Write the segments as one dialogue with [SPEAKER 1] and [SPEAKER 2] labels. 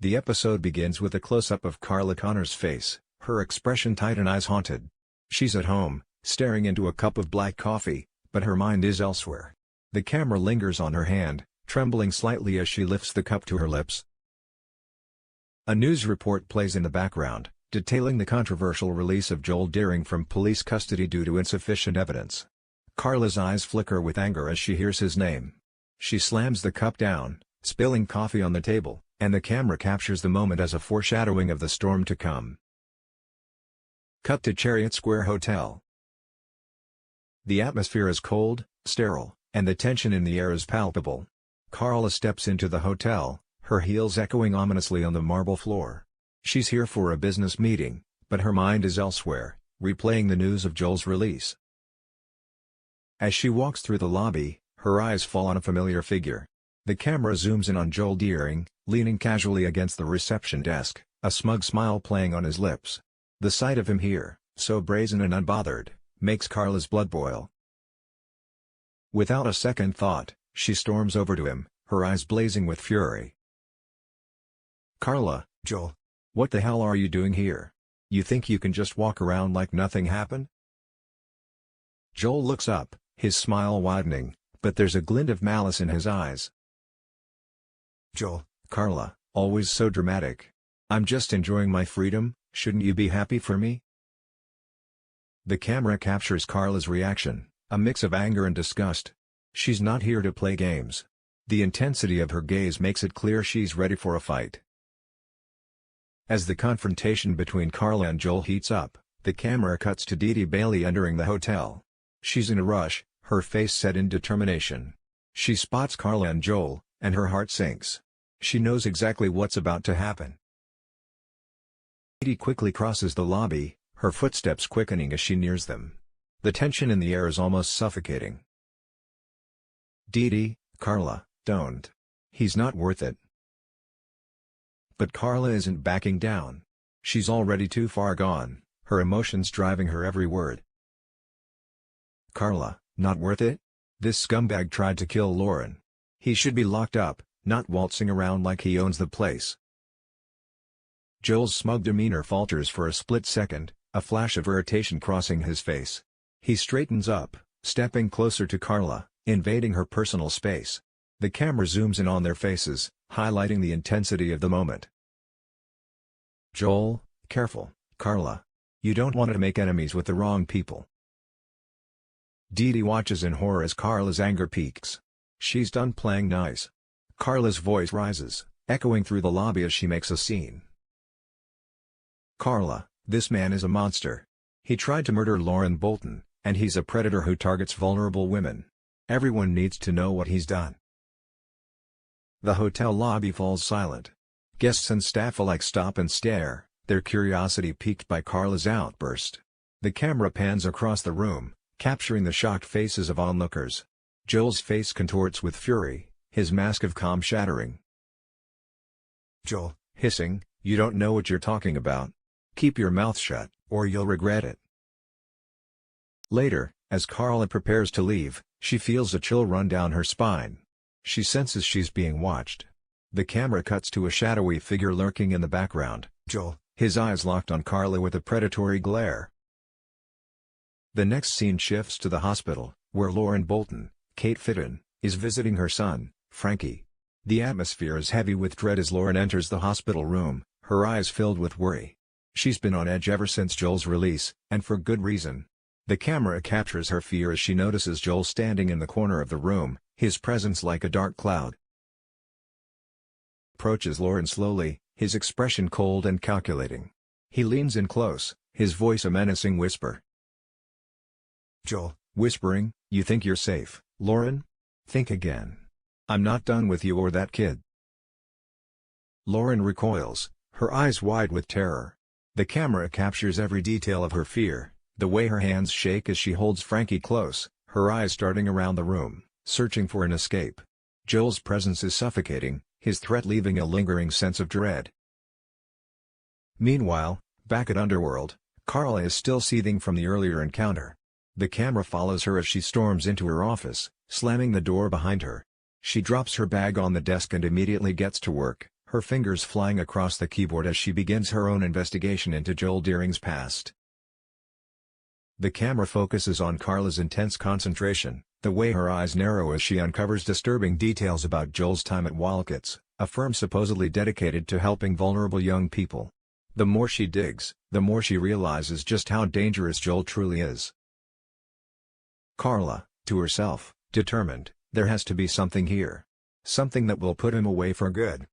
[SPEAKER 1] The episode begins with a close-up of Carla Connor's face, her expression tight and eyes haunted. She's at home, staring into a cup of black coffee, but her mind is elsewhere. The camera lingers on her hand, trembling slightly as she lifts the cup to her lips. A news report plays in the background, detailing the controversial release of Joel Deering from police custody due to insufficient evidence. Carla's eyes flicker with anger as she hears his name. She slams the cup down, spilling coffee on the table, and the camera captures the moment as a foreshadowing of the storm to come. Cut to Chariot Square Hotel. The atmosphere is cold, sterile, and the tension in the air is palpable. Carla steps into the hotel, her heels echoing ominously on the marble floor. She's here for a business meeting, but her mind is elsewhere, replaying the news of Joel's release. As she walks through the lobby, her eyes fall on a familiar figure. The camera zooms in on Joel Deering, leaning casually against the reception desk, a smug smile playing on his lips. The sight of him here, so brazen and unbothered, makes Carla's blood boil. Without a second thought, she storms over to him, her eyes blazing with fury. "Carla, Joel. What the hell are you doing here? You think you can just walk around like nothing happened?" Joel looks up, his smile widening, but there's a glint of malice in his eyes. "Joel, Carla, always so dramatic. I'm just enjoying my freedom, shouldn't you be happy for me?" The camera captures Carla's reaction, a mix of anger and disgust. She's not here to play games. The intensity of her gaze makes it clear she's ready for a fight. As the confrontation between Carla and Joel heats up, the camera cuts to Dee Bailey entering the hotel. She's in a rush, her face set in determination. She spots Carla and Joel, and her heart sinks. She knows exactly what's about to happen. Dee quickly crosses the lobby, her footsteps quickening as she nears them. The tension in the air is almost suffocating. "Dee, Carla, don't. He's not worth it." But Carla isn't backing down. She's already too far gone, her emotions driving her every word. "Carla, not worth it? This scumbag tried to kill Lauren. He should be locked up, not waltzing around like he owns the place." Joel's smug demeanor falters for a split second, a flash of irritation crossing his face. He straightens up, stepping closer to Carla, invading her personal space. The camera zooms in on their faces, highlighting the intensity of the moment. "Joel, careful, Carla. You don't want to make enemies with the wrong people." Dee watches in horror as Carla's anger peaks. She's done playing nice. Carla's voice rises, echoing through the lobby as she makes a scene. "Carla, this man is a monster. He tried to murder Lauren Bolton, and he's a predator who targets vulnerable women. Everyone needs to know what he's done." The hotel lobby falls silent. Guests and staff alike stop and stare, their curiosity piqued by Carla's outburst. The camera pans across the room, capturing the shocked faces of onlookers. Joel's face contorts with fury, his mask of calm shattering. "Joel," hissing, "you don't know what you're talking about. Keep your mouth shut, or you'll regret it." Later, as Carla prepares to leave, she feels a chill run down her spine. She senses she's being watched. The camera cuts to a shadowy figure lurking in the background, Joel, his eyes locked on Carla with a predatory glare. The next scene shifts to the hospital, where Lauren Bolton, Kate Fitton, is visiting her son, Frankie. The atmosphere is heavy with dread as Lauren enters the hospital room, her eyes filled with worry. She's been on edge ever since Joel's release, and for good reason. The camera captures her fear as she notices Joel standing in the corner of the room, his presence like a dark cloud. Approaches Lauren slowly, his expression cold and calculating. He leans in close, his voice a menacing whisper. "Joel," whispering, "you think you're safe, Lauren? Think again. I'm not done with you or that kid." Lauren recoils, her eyes wide with terror. The camera captures every detail of her fear, the way her hands shake as she holds Frankie close, her eyes darting around the room, searching for an escape. Joel's presence is suffocating, his threat leaving a lingering sense of dread. Meanwhile, back at Underworld, Carla is still seething from the earlier encounter. The camera follows her as she storms into her office, slamming the door behind her. She drops her bag on the desk and immediately gets to work, her fingers flying across the keyboard as she begins her own investigation into Joel Deering's past. The camera focuses on Carla's intense concentration, the way her eyes narrow as she uncovers disturbing details about Joel's time at Walcott's, a firm supposedly dedicated to helping vulnerable young people. The more she digs, the more she realizes just how dangerous Joel truly is. Carla, to herself, determined, there has to be something here. Something that will put him away for good.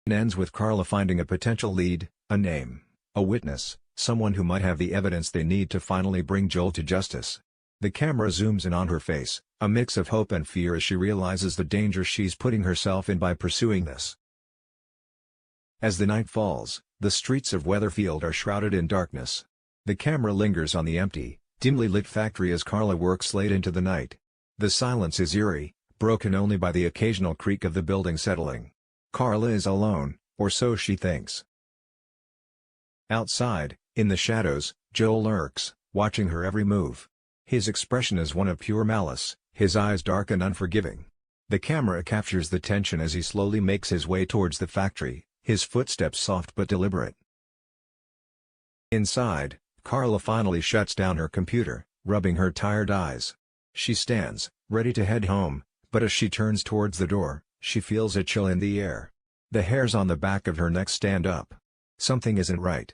[SPEAKER 1] It ends with Carla finding a potential lead, a name, a witness, someone who might have the evidence they need to finally bring Joel to justice. The camera zooms in on her face, a mix of hope and fear as she realizes the danger she's putting herself in by pursuing this. As the night falls, the streets of Weatherfield are shrouded in darkness. The camera lingers on the empty, dimly lit factory as Carla works late into the night. The silence is eerie, broken only by the occasional creak of the building settling. Carla is alone, or so she thinks. Outside, in the shadows, Joel lurks, watching her every move. His expression is one of pure malice, his eyes dark and unforgiving. The camera captures the tension as he slowly makes his way towards the factory, his footsteps soft but deliberate. Inside, Carla finally shuts down her computer, rubbing her tired eyes. She stands, ready to head home, but as she turns towards the door, she feels a chill in the air. The hairs on the back of her neck stand up. Something isn't right.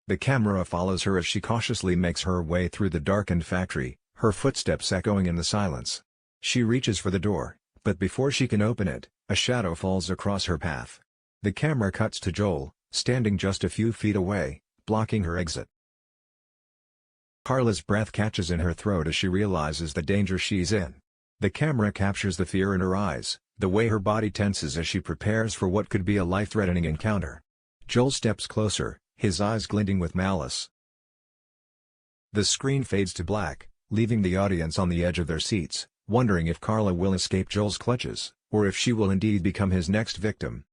[SPEAKER 1] The camera follows her as she cautiously makes her way through the darkened factory, her footsteps echoing in the silence. She reaches for the door, but before she can open it, a shadow falls across her path. The camera cuts to Joel, standing just a few feet away, blocking her exit. Carla's breath catches in her throat as she realizes the danger she's in. The camera captures the fear in her eyes, the way her body tenses as she prepares for what could be a life-threatening encounter. Joel steps closer, his eyes glinting with malice. The screen fades to black, leaving the audience on the edge of their seats, wondering if Carla will escape Joel's clutches, or if she will indeed become his next victim.